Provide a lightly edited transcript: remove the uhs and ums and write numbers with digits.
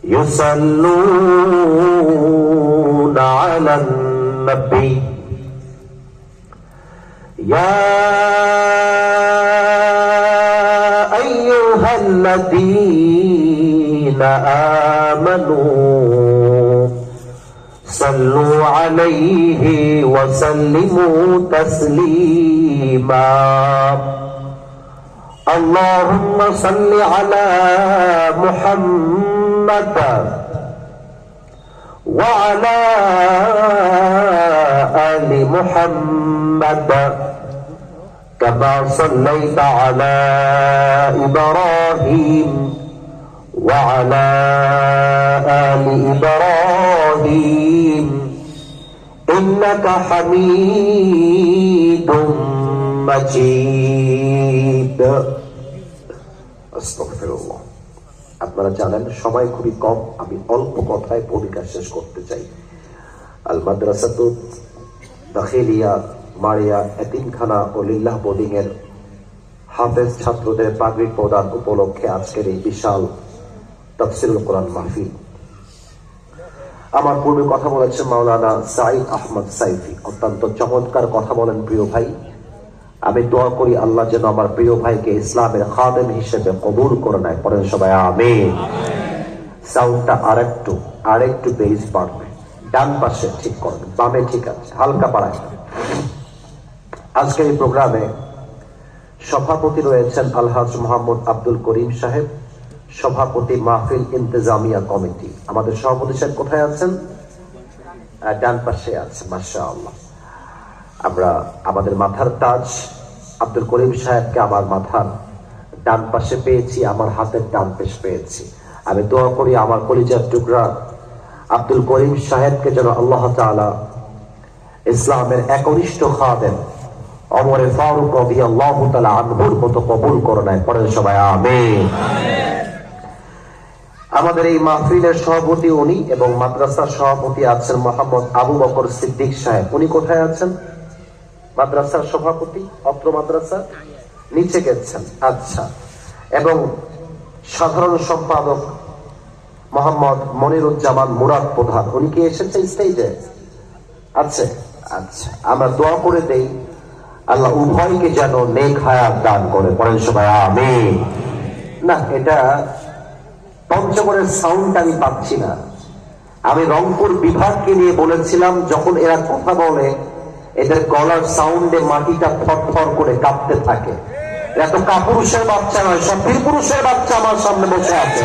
يصلون على النبي يا أيها الذين آمنوا صلوا عليه وسلموا تسليما اللهم صل على محمد وعلى آل محمد كما صليت على إبراهيم وعلى آل إبراهيم إنك حميد مجيد আস্তাগফিরুল্লাহ। আপনারা জানেন সময় খুবই কম, আমি অল্প কথায় ভূমিকা শেষ করতে চাই। আল মাদ্রাসাতু দাখিলিয়া মারিয়া এতিমখানা ও লিল্লাহ বোর্ডিং এর হাফেজ ছাত্রদের পাগড়ি প্রদান উপলক্ষে আজকের এই বিশাল তাফসীরুল কোরআন মাহফিল। আমার পূর্বে কথা বলেছেন মাওলানা সাঈদ আহমদ সাইফি, অত্যন্ত চমৎকার কথা বলেন প্রিয় ভাই। আমি দোয়া করি আল্লাহ যেন আমার প্রিয় ভাইকে ইসলামের খাদেম হিসেবে কবুল করে নেয়। পড়েন সবাই আমিন। সাউন্ডটা আরেকটু বেস বাড়বে, ডান পাশে ঠিক করবেন, বামে ঠিক আছে, হালকা বাড়ায়। আজকের এই প্রোগ্রামে সভাপতি রয়েছেন আলহাজ মোহাম্মদ আব্দুল করিম সাহেব, সভাপতি মাহফিল ইন্তেজামিয়া কমিটি। আমাদের সভাপতি সাহেব কোথায় আছেন? ডান পাশে আছে, মাশাআল্লাহ। আমরা আমাদের মাথার তাজ আব্দুল করিম সাহেবকে আমার মাথার ডান পাশে পেয়েছি, আমার হাতের ডান পাশে পেয়েছি। আমি দোয়া করি আমার কলিজার টুকরা আব্দুল করিম সাহেবকে যেন আল্লাহ তাআলা ইসলামের একনিষ্ঠ খাদেম ওমর ফারুক রাদিয়াল্লাহু তাআলা আনহুর মতো কবুল করে নেয়। পড়েন সবাই আমিন। আমাদের এই মাহফিলের সভাপতি উনি, এবং মাদ্রাসার সভাপতি আছেন মোহাম্মদ আবু বকর সিদ্দিক সাহেব। উনি কোথায় আছেন? মাদ্রাসার সভাপতি অত্র মাদ্রাসা নিচে গেছেন, আচ্ছা। এবং সাধারণ সম্পাদক মোহাম্মদ মনিরুজ্জামান মুরাদ প্রধান, উনি কি এসেছে স্টেজে? আছে, আচ্ছা। আমরা দোয়া করে দেই আল্লাহ উভয়কে যেন নেক হায়াত দান করে। পড়েন সবাই আমিন। না, এটা পঞ্চগড়ের সাউন্ড আমি পাচ্ছি না। আমি রংপুর বিভাগকে নিয়ে বলেছিলাম, যখন এরা কথা বলে এদের গলার সাউন্ডে মাটিটা থরথর করে কাঁপতে থাকে। এরা তো কাপুরুষের বাচ্চা নয়, সব বীর পুরুষের বাচ্চা আমার সামনে বসে আছে।